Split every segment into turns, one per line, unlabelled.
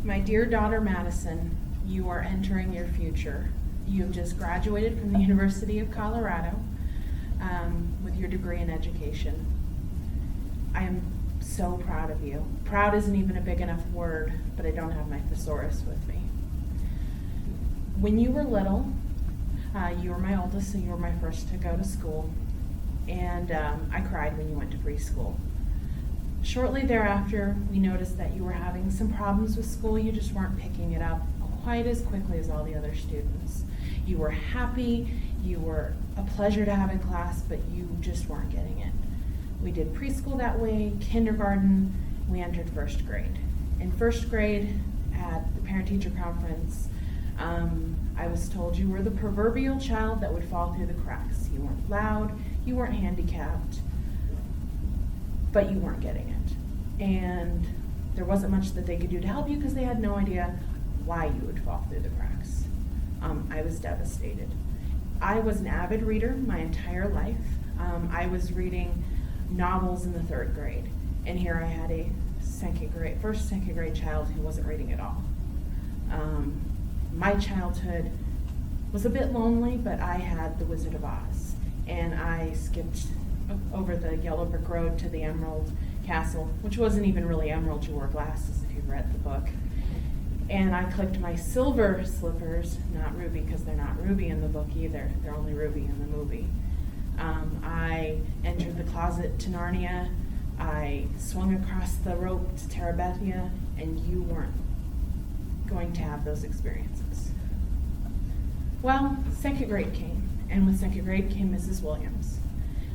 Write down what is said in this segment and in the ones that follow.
My dear daughter Madison, you are entering your future. You have just graduated from the University of Colorado with your degree in education. I am so proud of you. Proud isn't even a big enough word, but I don't have my thesaurus with me. When you were little, you were my oldest, so you were my first to go to school, and I cried when you went to preschool. Shortly thereafter, we noticed that you were having some problems with school. You just weren't picking it up quite as quickly as all the other students. You were happy, you were a pleasure to have in class, but you just weren't getting it. We did preschool that way, kindergarten, we entered first grade. In first grade, at the parent-teacher conference, I was told you were the proverbial child that would fall through the cracks. You weren't loud, you weren't handicapped, but you weren't getting it. And there wasn't much that they could do to help you because they had no idea why you would fall through the cracks. I was devastated. I was an avid reader my entire life. I was reading novels in the third grade, and here I had a first second grade child who wasn't reading at all. My childhood was a bit lonely, but I had The Wizard of Oz, and I skipped over the yellow brick road to the Emerald Castle, which wasn't even really emerald, you wore glasses if you've read the book. And I clicked my silver slippers, not ruby, because they're not ruby in the book either, they're only ruby in the movie. I entered the closet to Narnia, I swung across the rope to Terabithia, and you weren't going to have those experiences. Well, second grade came, and with second grade came Mrs. Williams.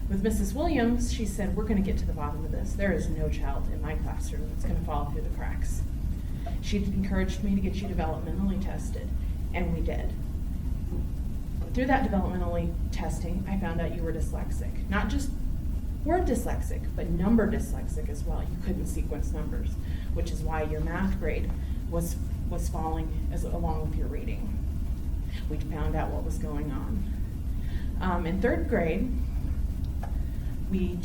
With Mrs. Williams, she said, we're going to get to the bottom of this. There is no child in my classroom that's going to fall through the cracks. She encouraged me to get you developmentally tested, and we did. Through that developmentally testing, I found out you were dyslexic. Not just word dyslexic, but number dyslexic as well. You couldn't sequence numbers, which is why your math grade was falling along with your reading. We found out what was going on. In third grade, we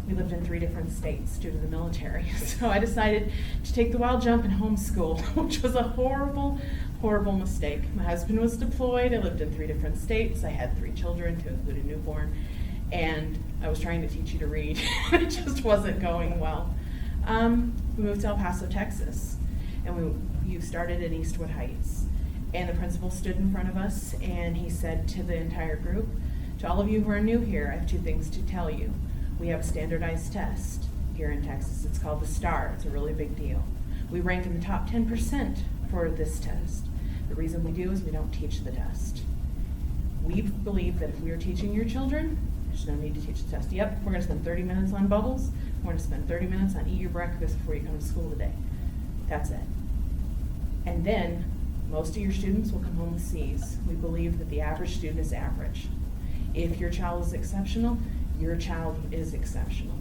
lived in 3 different states due to the military. So I decided to take the wild jump and homeschool, which was a horrible, horrible mistake. My husband was deployed. I lived in 3 different states. I had 3 children, to include a newborn, and I was trying to teach you to read. It just wasn't going well. We moved to El Paso, Texas, and you started in Eastwood Heights. And the principal stood in front of us, and he said to the entire group, to all of you who are new here, I have 2 things to tell you. We have a standardized test here in Texas. It's called the STAR. It's a really big deal. We rank in the top 10% for this test. The reason we do is we don't teach the test. We believe that if we are teaching your children, there's no need to teach the test. Yep, we're going to spend 30 minutes on bubbles. We're going to spend 30 minutes on eat your breakfast before you come to school today. That's it. And then most of your students will come home with C's. We believe that the average student is average. If your child is exceptional, your child is exceptional.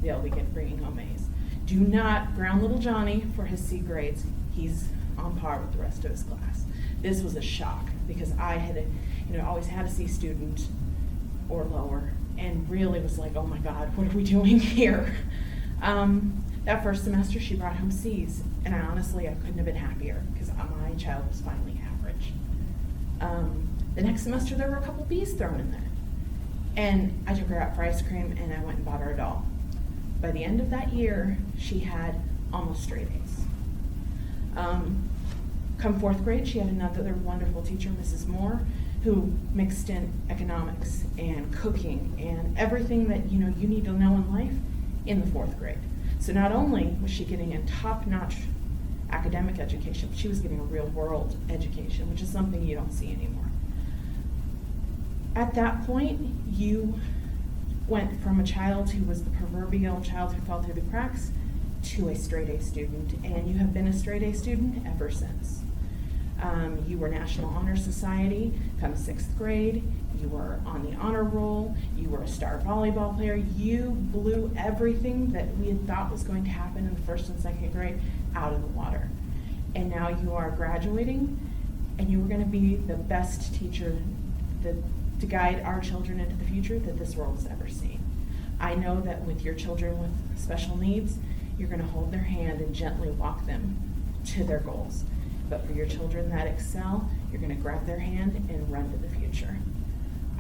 They'll be bringing home A's. Do not ground little Johnny for his C grades. He's on par with the rest of his class. This was a shock because I had always had a C student or lower, and really was like, oh my God, what are we doing here? That first semester she brought home C's, and I couldn't have been happier because my child was finally average. The next semester there were a couple B's thrown in there. And I took her out for ice cream, and I went and bought her a doll. By the end of that year, she had almost straight A's. Come 4th grade, she had another wonderful teacher, Mrs. Moore, who mixed in economics and cooking and everything that you need to know in life in the 4th grade. So not only was she getting a top-notch academic education, but she was getting a real-world education, which is something you don't see anymore. At that point, you went from a child who was the proverbial child who fell through the cracks to a straight A student, and you have been a straight A student ever since. You were National Honor Society come 6th grade, you were on the honor roll, you were a star volleyball player, you blew everything that we had thought was going to happen in the 1st and 2nd grade out of the water. And now you are graduating, and you are going to be the best teacher to guide our children into the future that this world has ever seen. I know that with your children with special needs, you're going to hold their hand and gently walk them to their goals. But for your children that excel, you're gonna grab their hand and run to the future.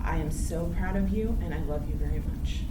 I am so proud of you, and I love you very much.